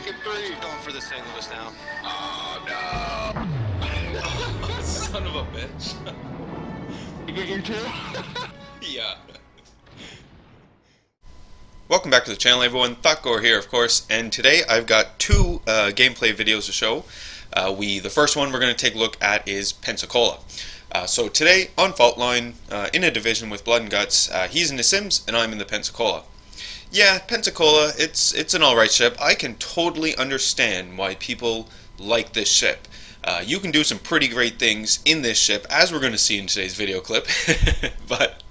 taking three. Going for the singles now. Oh no. Son of a bitch. You get your two? Yeah. Welcome back to the channel, everyone. Thotgor here, of course, and today I've got two gameplay videos to show. The first one we're going to take a look at is Pensacola. So today on Fault Line, in a division with Blood and Guts, he's in the Sims and I'm in the Pensacola. Yeah, Pensacola, it's an alright ship. I can totally understand why people like this ship. You can do some pretty great things in this ship, as we're going to see in today's video clip. But,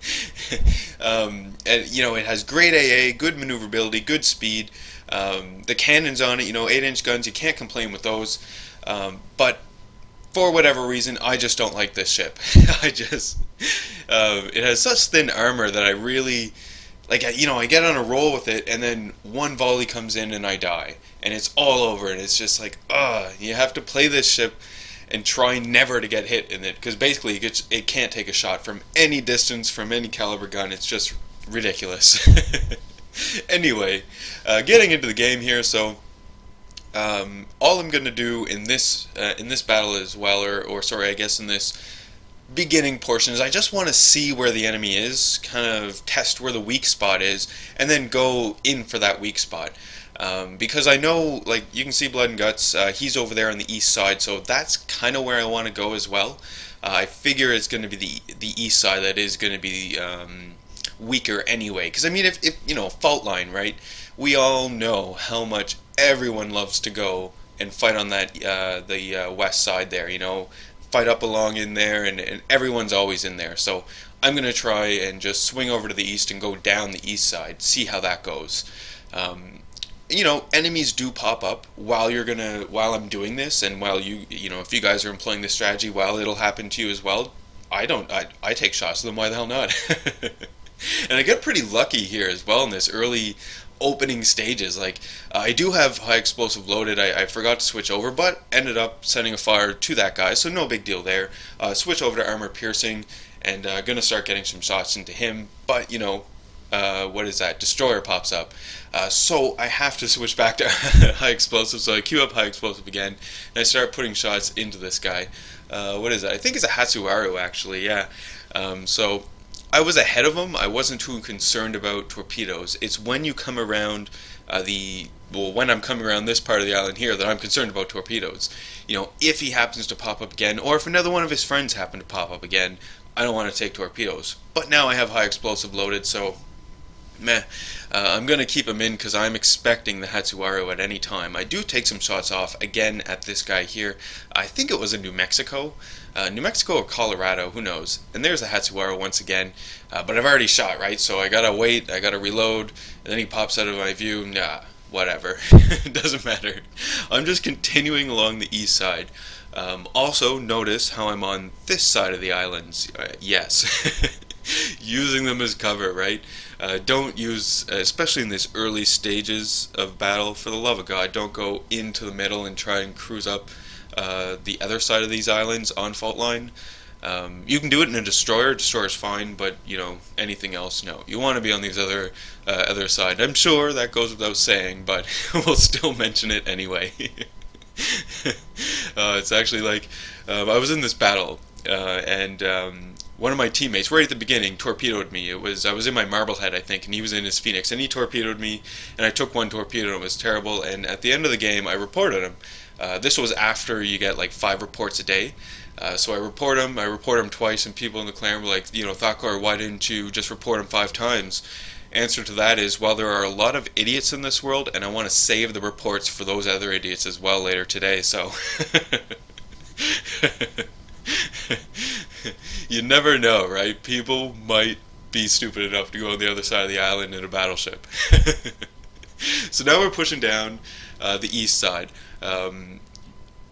it has great AA, good maneuverability, good speed. The cannons on it, 8-inch guns, you can't complain with those. But for whatever reason, I just don't like this ship. It has such thin armor that I really... I get on a roll with it, and then one volley comes in and I die. And it's all over, and it's just like, you have to play this ship and try never to get hit in it. Because basically, it can't take a shot from any distance, from any caliber gun. It's just ridiculous. Anyway, getting into the game here, so... all I'm going to do in this battle as well, in this beginning portion, is I just want to see where the enemy is, kind of test where the weak spot is, and then go in for that weak spot. Because I know, you can see Blood and Guts, he's over there on the east side, so that's kind of where I want to go as well. I figure it's going to be the east side that is going to be weaker anyway. Because, I mean, if Fault Line, right? We all know how much everyone loves to go and fight on that the west side there, fight up along in there, and everyone's always in there. So I'm going to try and just swing over to the east and go down the east side, see how that goes. Enemies do pop up while I'm doing this, and while if you guys are employing this strategy, it'll happen to you as well. I take shots at them, why the hell not? And I get pretty lucky here as well in this early opening stages. I do have high explosive loaded. I forgot to switch over, but ended up sending a fire to that guy, so no big deal there. Switch over to armor piercing, and gonna start getting some shots into him, but what is that? Destroyer pops up. So I have to switch back to high explosive, so I queue up high explosive again, and I start putting shots into this guy. What is that? I think it's a Hatsuharu, actually, yeah. So I was ahead of him. I wasn't too concerned about torpedoes. It's when you come around when I'm coming around this part of the island here that I'm concerned about torpedoes. If he happens to pop up again, or if another one of his friends happen to pop up again, I don't want to take torpedoes. But now I have high explosive loaded, so meh. I'm going to keep him in because I'm expecting the Hatsuharu at any time. I do take some shots off again at this guy here. I think it was in New Mexico. New Mexico or Colorado, who knows. And there's the Hatsuharu once again. But I've already shot, right? So I gotta wait, I gotta reload, and then he pops out of my view. Nah, whatever. It doesn't matter. I'm just continuing along the east side. Also, notice how I'm on this side of the islands. Yes. Using them as cover, right? Don't use, especially in this early stages of battle, for the love of God, don't go into the middle and try and cruise up the other side of these islands on Fault Line. You can do it in a destroyer. Destroyer's fine, but anything else, no. You want to be on these other side. I'm sure that goes without saying, but we'll still mention it anyway. It's actually I was in this battle, and one of my teammates, right at the beginning, torpedoed me. I was in my Marblehead, I think, and he was in his Phoenix, and he torpedoed me, and I took one torpedo, and it was terrible, and at the end of the game, I reported him. This was after you get 5 reports a day. So I report him twice, and people in the clan were like, Thotgor, why didn't you just report him 5 times? Answer to that is, well, there are a lot of idiots in this world, and I want to save the reports for those other idiots as well later today, so... You never know, right? People might be stupid enough to go on the other side of the island in a battleship. So now we're pushing down the east side. And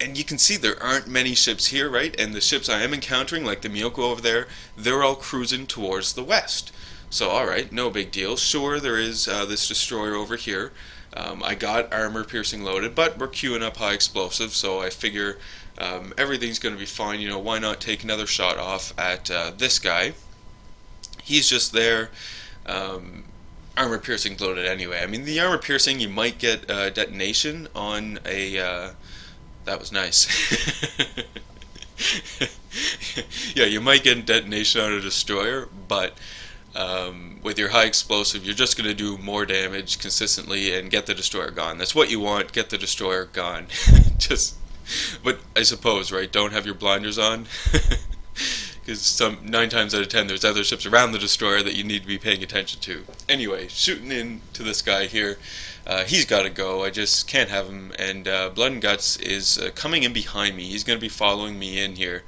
you can see there aren't many ships here, right? And the ships I am encountering, like the Miyoko over there, they're all cruising towards the west. So, alright, no big deal. Sure, there is this destroyer over here. I got armor piercing loaded, but we're queuing up high explosive, so I figure everything's going to be fine. Why not take another shot off at this guy? He's just there. armor piercing loaded anyway. I mean, the armor piercing, you might get detonation on a. That was nice. Yeah, you might get detonation on a destroyer, but with your high explosive, you're just going to do more damage consistently and get the destroyer gone. That's what you want. Get the destroyer gone. Just, but I suppose, right? Don't have your blinders on. Because 9 times out of 10 there's other ships around the destroyer that you need to be paying attention to. Anyway, shooting into this guy here, he's got to go. I just can't have him. And Blood and Guts is coming in behind me. He's going to be following me in here.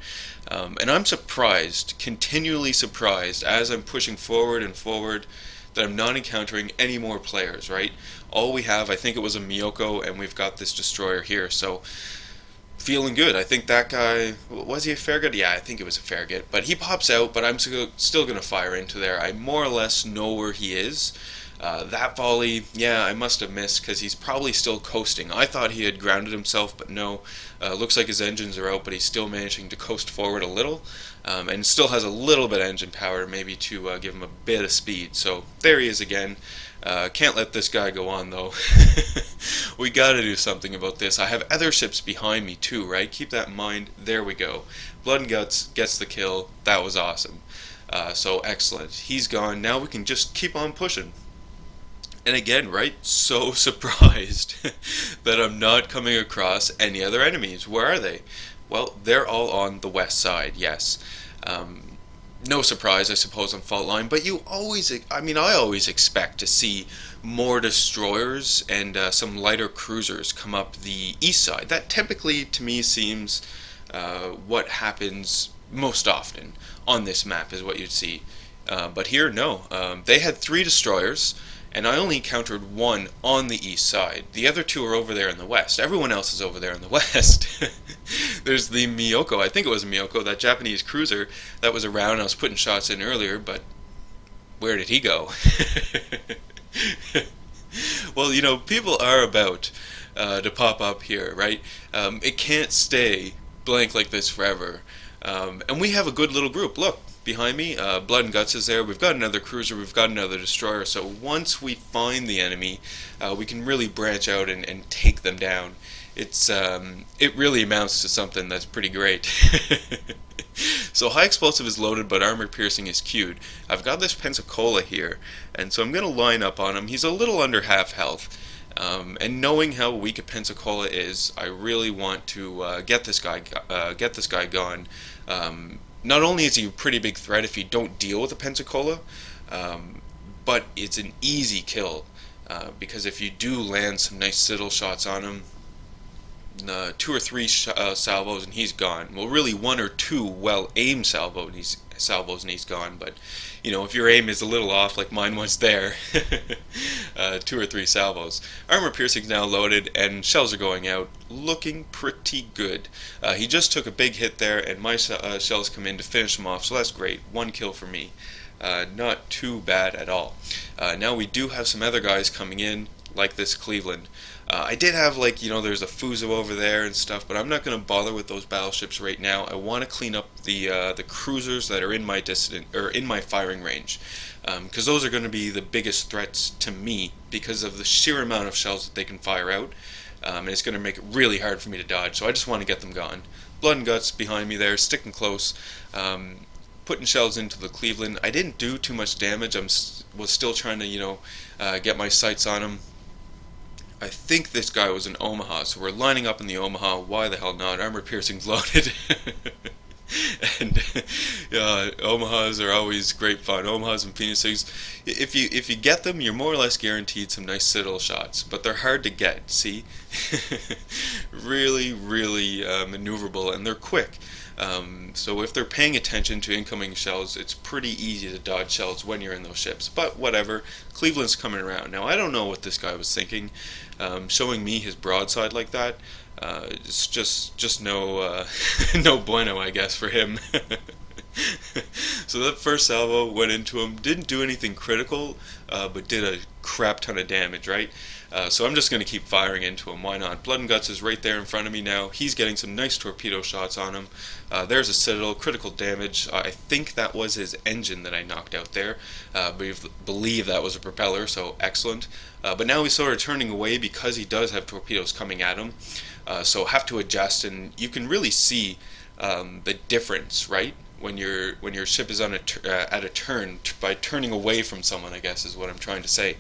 And I'm surprised, continually surprised, as I'm pushing forward and forward, that I'm not encountering any more players, right? All we have, I think it was a Miyoko, and we've got this destroyer here, so feeling good. I think that guy, was he a Farragut? Yeah, I think it was a Farragut. But he pops out, but I'm still going to fire into there. I more or less know where he is. That volley, yeah, I must have missed because he's probably still coasting. I thought he had grounded himself, but no. Looks like his engines are out, but he's still managing to coast forward a little. And still has a little bit of engine power, maybe to give him a bit of speed. So there he is again. Can't let this guy go on though. We gotta do something about this. I have other ships behind me too, right? Keep that in mind. There we go. Blood and Guts gets the kill. That was awesome. So excellent. He's gone. Now we can just keep on pushing. And again, right, so surprised that I'm not coming across any other enemies. Where are they? Well, they're all on the west side, yes. No surprise, I suppose, on fault line, but you always, I always expect to see more destroyers and some lighter cruisers come up the east side. That typically, to me, seems what happens most often on this map, is what you'd see. But here, no. They had 3 destroyers, and I only encountered 1 on the east side. The other 2 are over there in the west. Everyone else is over there in the west. There's the Miyoko, I think it was a Miyoko, that Japanese cruiser that was around. I was putting shots in earlier, but where did he go? Well, you know, people are about to pop up here, right? It can't stay blank like this forever. And we have a good little group. Look, behind me, Blood and Guts is there. We've got another cruiser, we've got another destroyer. So once we find the enemy, we can really branch out and take them down. It really amounts to something that's pretty great. So high explosive is loaded, but armor piercing is queued. I've got this Pensacola here, and so I'm going to line up on him. He's a little under half health. And knowing how weak a Pensacola is, I really want to get this guy gone. Not only is he a pretty big threat if you don't deal with a Pensacola, but it's an easy kill, because if you do land some nice citadel shots on him, 2 or 3 salvos and he's gone. Well, really 1 or 2 well-aimed salvos and he's gone. But you know, if your aim is a little off, like mine was there, 2 or 3 salvos. Armor piercing's now loaded, and shells are going out, looking pretty good. He just took a big hit there, and my shells come in to finish him off. So that's great. 1 kill for me. Not too bad at all. Now we do have some other guys coming in, like this Cleveland. I did have, like, you know, there's a Fuso over there and stuff, but I'm not going to bother with those battleships right now. I want to clean up the cruisers that are in my firing range, because those are going to be the biggest threats to me because of the sheer amount of shells that they can fire out, and it's going to make it really hard for me to dodge. So I just want to get them gone. Blood and Guts behind me there, sticking close. Putting shells into the Cleveland. I didn't do too much damage. Was still trying to, you know, get my sights on him. I think this guy was an Omaha, so we're lining up in the Omaha. Why the hell not? Armor piercing's loaded. And Omahas are always great fun. Omahas and Phoenixes. If you get them, you're more or less guaranteed some nice citadel shots, but they're hard to get. See, really, really maneuverable, and they're quick. So if they're paying attention to incoming shells, it's pretty easy to dodge shells when you're in those ships. But whatever, Cleveland's coming around. Now I don't know what this guy was thinking, showing me his broadside like that. It's just no no bueno, I guess, for him. So that first salvo went into him, didn't do anything critical, but did a crap ton of damage, right? So I'm just going to keep firing into him. Why not? Blood and Guts is right there in front of me now. He's getting some nice torpedo shots on him. There's a Citadel, critical damage. I think that was his engine that I knocked out there. Believe that was a propeller, so excellent. But now he's sort of turning away because he does have torpedoes coming at him. So have to adjust, and you can really see the difference, right? When your ship is on at a turn, by turning away from someone, I guess is what I'm trying to say.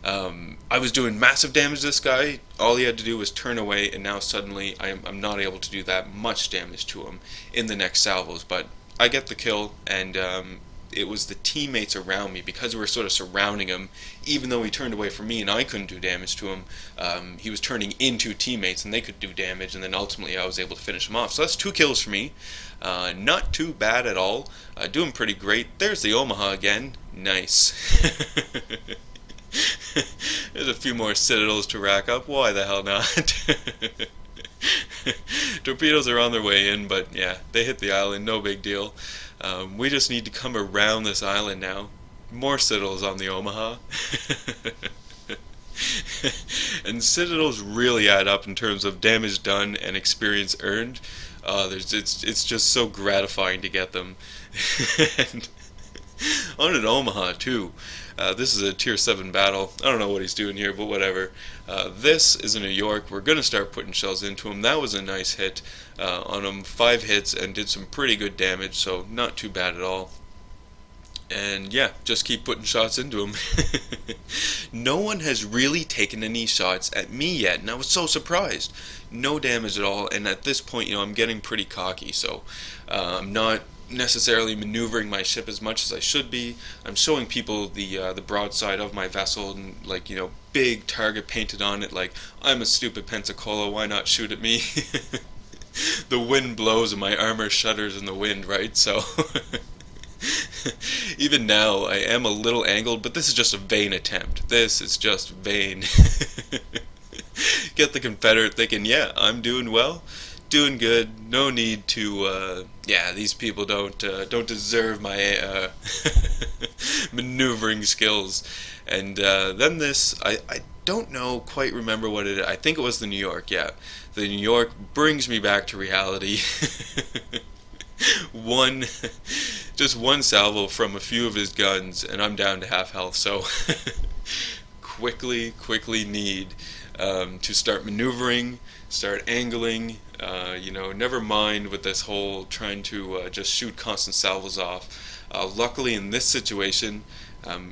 I was doing massive damage to this guy. All he had to do was turn away, and now suddenly I'm not able to do that much damage to him in the next salvos. But I get the kill, and it was the teammates around me, because we were sort of surrounding him. Even though he turned away from me and I couldn't do damage to him, he was turning into teammates and they could do damage, and then ultimately I was able to finish him off. So that's 2 kills for me. Not too bad at all. Doing pretty great. There's the Omaha again. Nice. There's a few more Citadels to rack up. Why the hell not? Torpedoes are on their way in, but yeah, they hit the island, no big deal. We just need to come around this island now. More Citadels on the Omaha. And Citadels really add up in terms of damage done and experience earned. It's just so gratifying to get them. And on an Omaha too. This is a tier 7 battle. I don't know what he's doing here, but whatever. This is a New York. We're going to start putting shells into him. That was a nice hit on him. 5 hits and did some pretty good damage, so not too bad at all. And yeah, just keep putting shots into him. No one has really taken any shots at me yet, and I was so surprised. No damage at all, and at this point, I'm getting pretty cocky, so I'm not necessarily maneuvering my ship as much as I should be. I'm showing people the broadside of my vessel, and big target painted on it, like I'm a stupid Pensacola, why not shoot at me? The wind blows and my armor shudders in the wind, right? So even now I am a little angled, but this is just a vain attempt. This is just vain. Get the Confederate thinking, yeah, I'm doing well, doing good, no need to these people don't deserve my maneuvering skills. And then this, I don't quite remember what it is. I think it was the New York. Yeah, the New York brings me back to reality. Just one salvo from a few of his guns and I'm down to half health, so quickly need to start maneuvering, start angling, never mind with this whole trying to just shoot constant salvos off. Luckily in this situation,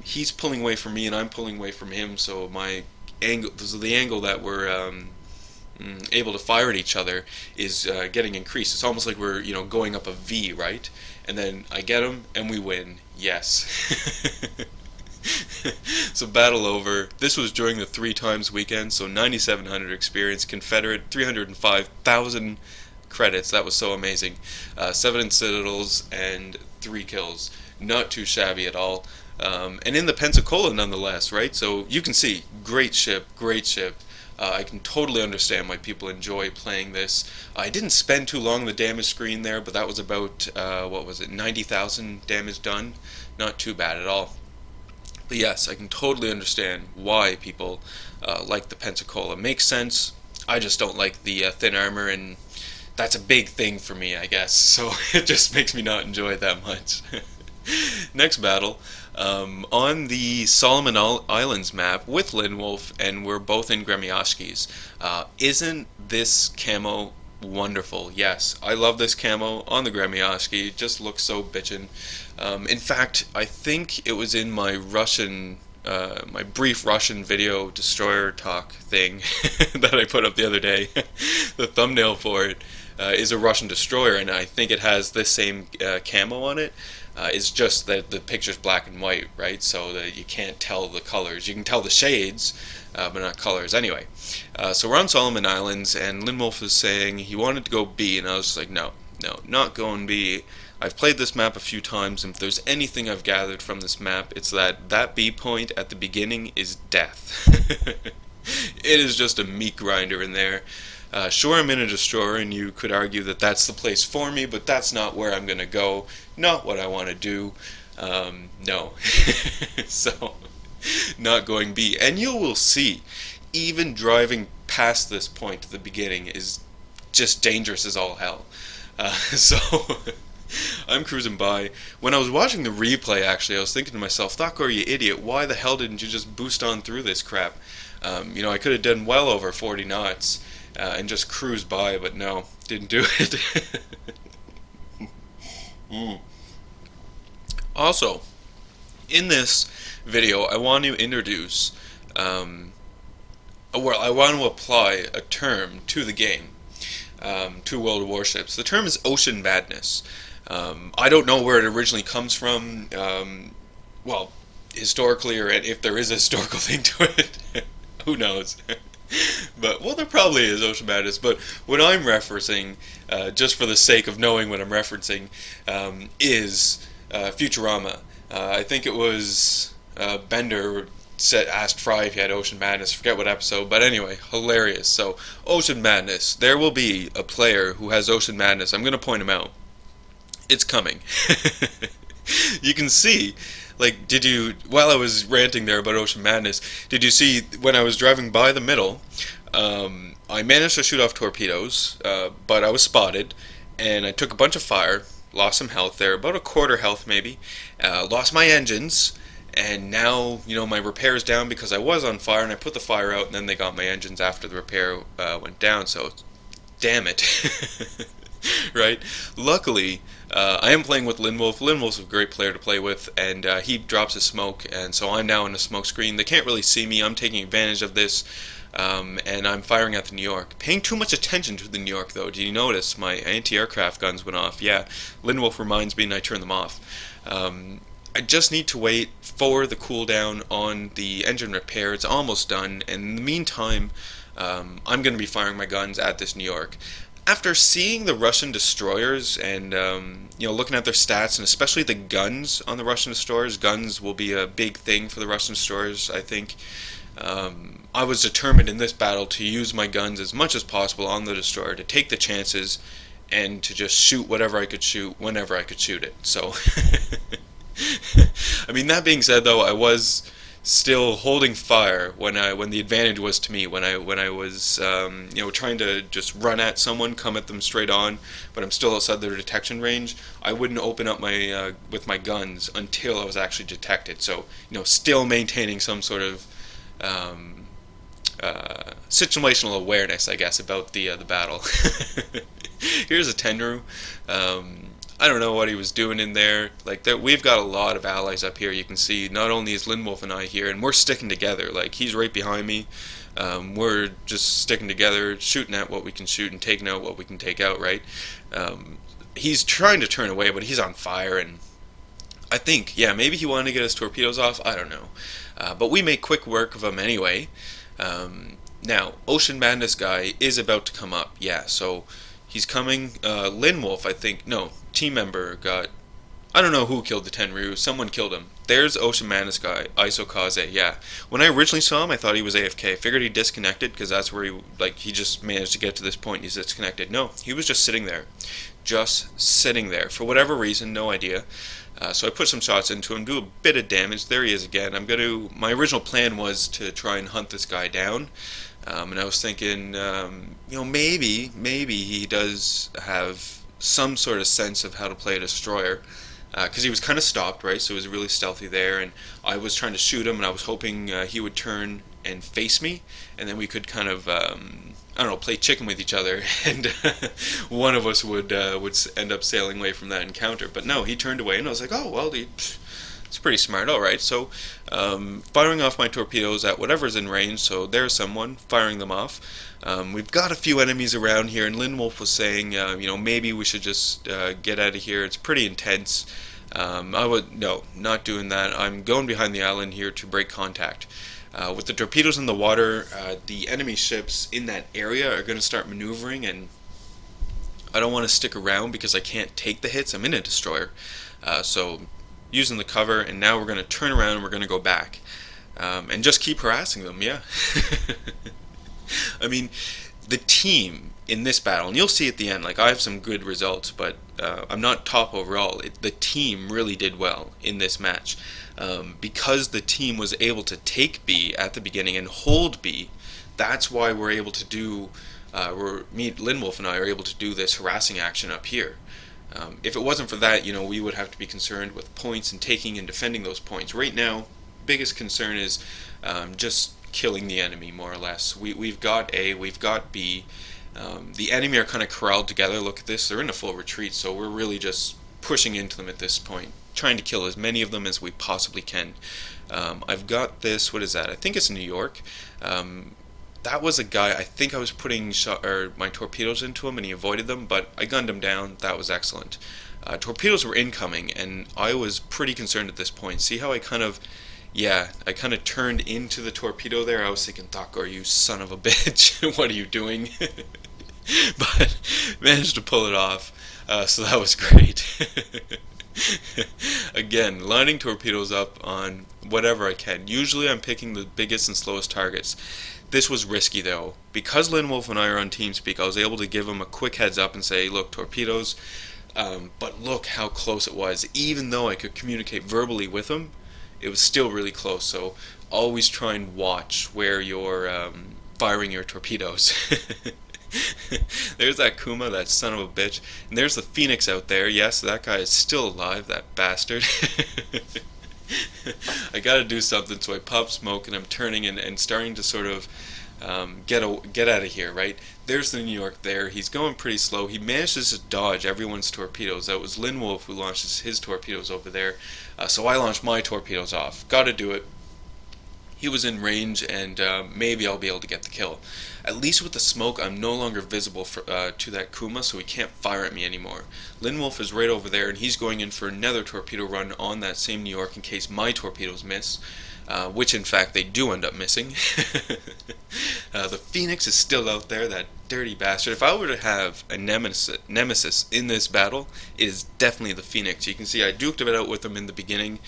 he's pulling away from me and I'm pulling away from him, so the angle that we're able to fire at each other is getting increased. It's almost like we're going up a V, right? And then I get him and we win. Yes. So battle over. This was during the 3 times weekend, so 9,700 experience. Confederate 305,000 credits. That was so amazing. 7 Citadels and 3 kills. Not too shabby at all. And in the Pensacola nonetheless, right? So you can see, great ship, great ship. I can totally understand why people enjoy playing this. I didn't spend too long on the damage screen there, but that was about, 90,000 damage done. Not too bad at all. But yes, I can totally understand why people like the Pensacola. Makes sense. I just don't like the thin armor, and that's a big thing for me, I guess. So it just makes me not enjoy it that much. Next battle, on the Solomon Islands map with Linwolf, and we're both in Gremioshkis. Isn't this camo wonderful? Yes, I love this camo on the Gremioshki. It just looks so bitchin'. In fact, I think it was in my my brief Russian video destroyer talk thing that I put up the other day. The thumbnail for it is a Russian destroyer, and I think it has this same camo on it. It's just that the picture's black and white, right? So that you can't tell the colors. You can tell the shades, but not colors. Anyway, so we're on Solomon Islands, and Linwolf is saying he wanted to go B, and I was just like, no, not going B. I've played this map a few times, and if there's anything I've gathered from this map, it's that B point at the beginning is death. It is just a meat grinder in there. Sure, I'm in a destroyer, and you could argue that that's the place for me, but that's not where I'm going to go. Not what I want to do. No. So, not going B. And you will see, even driving past this point at the beginning is just dangerous as all hell. So I'm cruising by. When I was watching the replay, actually, I was thinking to myself, Thotgor, you idiot, why the hell didn't you just boost on through this crap? I could have done well over 40 knots and just cruise by, but no, didn't do it. Also, in this video, I want to introduce, I want to apply a term to the game, to World of Warships. The term is ocean madness. I don't know where it originally comes from, well, historically, or if there is a historical thing to it. Who knows? But, well, there probably is ocean madness, but what I'm referencing, just for the sake of knowing what I'm referencing, is Futurama. I think it was Bender asked Fry if he had ocean madness, forget what episode, but anyway, hilarious. So, ocean madness. There will be a player who has ocean madness. I'm going to point him out. It's coming. You can see, like, while I was ranting there about ocean madness, did you see when I was driving by the middle, I managed to shoot off torpedoes, but I was spotted, and I took a bunch of fire, lost some health there, about a quarter health maybe, lost my engines, and now, my repair is down because I was on fire, and I put the fire out, and then they got my engines after the repair went down, so damn it. Right? Luckily, I am playing with Linwolf. Linwolf's a great player to play with, and he drops his smoke, and so I'm now in a smoke screen. They can't really see me. I'm taking advantage of this, and I'm firing at the New York. Paying too much attention to the New York, though. Do you notice my anti-aircraft guns went off? Yeah, Linwolf reminds me, and I turn them off. I just need to wait for the cooldown on the engine repair. It's almost done, and in the meantime, I'm going to be firing my guns at this New York. After seeing the Russian destroyers and looking at their stats, and especially the guns on the Russian destroyers, guns will be a big thing for the Russian destroyers, I think. I was determined in this battle to use my guns as much as possible on the destroyer, to take the chances, and to just shoot whatever I could shoot whenever I could shoot it. So, I mean, that being said, though, I was still holding fire when the advantage was to me, when I was trying to just run at someone, come at them straight on, but I'm still outside their detection range. I wouldn't open up my with my guns until I was actually detected. So still maintaining some sort of situational awareness, I guess, about the battle. Here's a Tenru. I don't know what he was doing in there. Like, we've got a lot of allies up here. You can see not only is Linwolf and I here, and we're sticking together. Like, he's right behind me. We're just sticking together, shooting at what we can shoot and taking out what we can take out, right? He's trying to turn away, but he's on fire, and I think, yeah, maybe he wanted to get his torpedoes off. I don't know. But we make quick work of him anyway. Now, Ocean Madness guy is about to come up. Yeah, so he's coming. Linwolf, I think, no, team member got, I don't know who killed the Tenryu, someone killed him. There's Ocean Madness guy, Isokaze, yeah. When I originally saw him, I thought he was AFK. I figured he disconnected, because that's where he just managed to get to this point, he's disconnected. No, he was just sitting there. Just sitting there. For whatever reason, no idea. So I put some shots into him, do a bit of damage. There he is again. My original plan was to try and hunt this guy down. And I was thinking, maybe he does have some sort of sense of how to play a destroyer, because he was kind of stopped, right? So he was really stealthy there, and I was trying to shoot him, and I was hoping he would turn and face me, and then we could kind of, play chicken with each other, and one of us would end up sailing away from that encounter. But no, he turned away, and I was like, oh, well, it's pretty smart, alright. So, firing off my torpedoes at whatever's in range, so there's someone, firing them off. We've got a few enemies around here, and Linwolf was saying, maybe we should just get out of here. It's pretty intense. No, not doing that. I'm going behind the island here to break contact. With the torpedoes in the water, the enemy ships in that area are going to start maneuvering, and I don't want to stick around because I can't take the hits. I'm in a destroyer. So, using the cover, and now we're going to turn around and we're going to go back. And just keep harassing them, yeah. I mean, the team in this battle, and you'll see at the end, like I have some good results, but I'm not top overall. The team really did well in this match because the team was able to take B at the beginning and hold B. That's why we're able to do. Linwolf and I are able to do this harassing action up here. If it wasn't for that, we would have to be concerned with points and taking and defending those points. Right now, biggest concern is just killing the enemy, more or less. We've got A, we've got B. The enemy are kind of corralled together. Look at this, they're in a full retreat, so we're really just pushing into them at this point, trying to kill as many of them as we possibly can. I've got this, what is that? I think it's New York. That was a guy, I think I was putting my torpedoes into him and he avoided them, but I gunned him down. That was excellent. Torpedoes were incoming and I was pretty concerned at this point. See how I kind of turned into the torpedo there? I was thinking, Thotgor, you son of a bitch, what are you doing? But managed to pull it off, so that was great. Again, lining torpedoes up on whatever I can. Usually I'm picking the biggest and slowest targets. This was risky though. Because Linwolf and I are on TeamSpeak, I was able to give him a quick heads up and say, look, torpedoes, but look how close it was. Even though I could communicate verbally with him, it was still really close. So always try and watch where you're firing your torpedoes. There's that Kuma, that son of a bitch. And there's the Phoenix out there. Yes, that guy is still alive, that bastard. I gotta do something, so I pop smoke and I'm turning and starting to sort of get out of here, right? There's the New York there. He's going pretty slow. He manages to dodge everyone's torpedoes. That was Linwolf who launches his torpedoes over there. So I launched my torpedoes off. Gotta do it. He was in range, and maybe I'll be able to get the kill. At least with the smoke, I'm no longer visible to that Kuma, so he can't fire at me anymore. Linwolf is right over there, and he's going in for another torpedo run on that same New York in case my torpedoes miss, which in fact they do end up missing. The Phoenix is still out there, that dirty bastard. If I were to have a nemesis in this battle, it is definitely the Phoenix. You can see I duked it out with him in the beginning.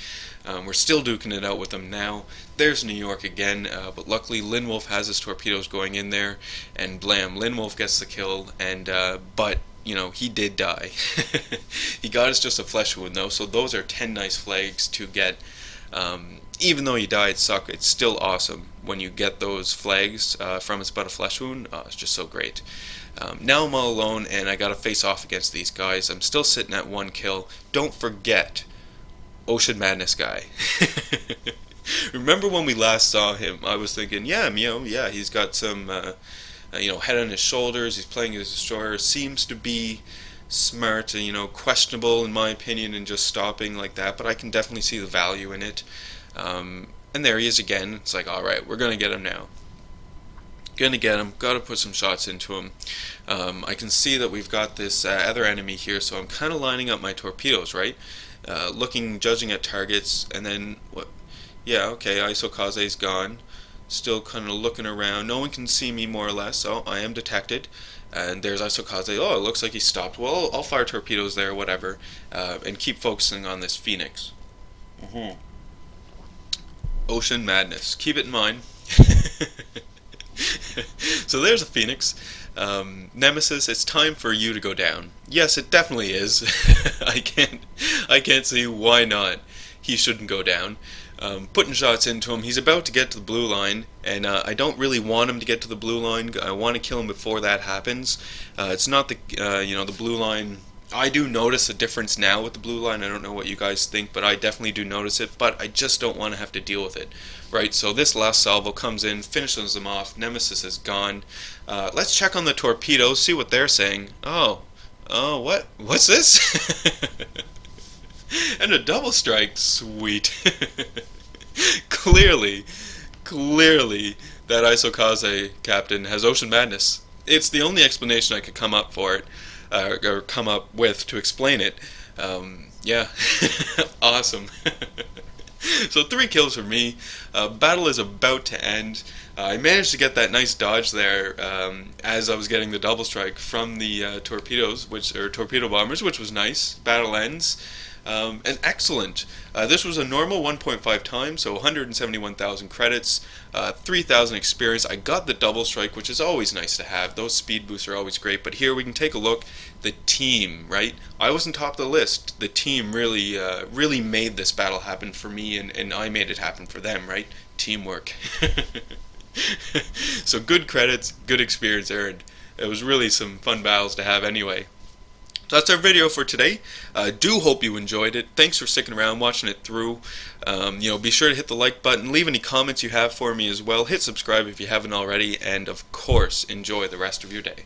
We're still duking it out with them now. There's New York again, but luckily Linwolf has his torpedoes going in there, and blam, Linwolf gets the kill, and but he did die. He got us just a flesh wound though, so those are 10 nice flags to get. Even though he died, it's still awesome when you get those flags from his but a flesh wound. It's just so great. Now I'm all alone, and I gotta face off against these guys. I'm still sitting at 1 kill. Don't forget Ocean Madness guy. Remember when we last saw him, I was thinking, yeah, he's got some head on his shoulders, he's playing his destroyer, seems to be smart, questionable in my opinion in just stopping like that, but I can definitely see the value in it. And there he is again. It's like, alright, we're gonna get him now. Gonna get him, gotta put some shots into him. I can see that we've got this other enemy here, so I'm kind of lining up my torpedoes, right? Judging at targets, and then what? Yeah, okay, Isokaze's gone. Still kind of looking around. No one can see me more or less. Oh, I am detected. And there's Isokaze. Oh, it looks like he stopped. Well, I'll fire torpedoes there, whatever, and keep focusing on this Phoenix. Ocean Madness. Keep it in mind. So there's a Phoenix. Nemesis, it's time for you to go down. Yes, it definitely is. I can't see why not. He shouldn't go down. Putting shots into him. He's about to get to the blue line, and I don't really want him to get to the blue line. I want to kill him before that happens. It's not the blue line. I do notice a difference now with the blue line. I don't know what you guys think, but I definitely do notice it, but I just don't want to have to deal with it. Right, so this last salvo comes in, finishes them off, Nemesis is gone. Let's check on the torpedoes, see what they're saying. Oh, what's this? And a double strike, sweet. Clearly, that Isokaze captain has Ocean Madness. It's the only explanation I could come up for it. Or come up with to explain it. Yeah, awesome. So 3 kills for me. Battle is about to end. I managed to get that nice dodge there as I was getting the double strike from the torpedo bombers, which was nice. Battle ends. And excellent. This was a normal 1.5 times, so 171,000 credits, 3,000 experience. I got the double strike, which is always nice to have. Those speed boosts are always great. But here we can take a look. The team, right? I wasn't top of the list. The team really made this battle happen for me, and I made it happen for them, right? Teamwork. So good credits, good experience earned. It was really some fun battles to have anyway. So that's our video for today. Do hope you enjoyed it. Thanks for sticking around, watching it through. Be sure to hit the like button, leave any comments you have for me as well. Hit subscribe if you haven't already, and of course, enjoy the rest of your day.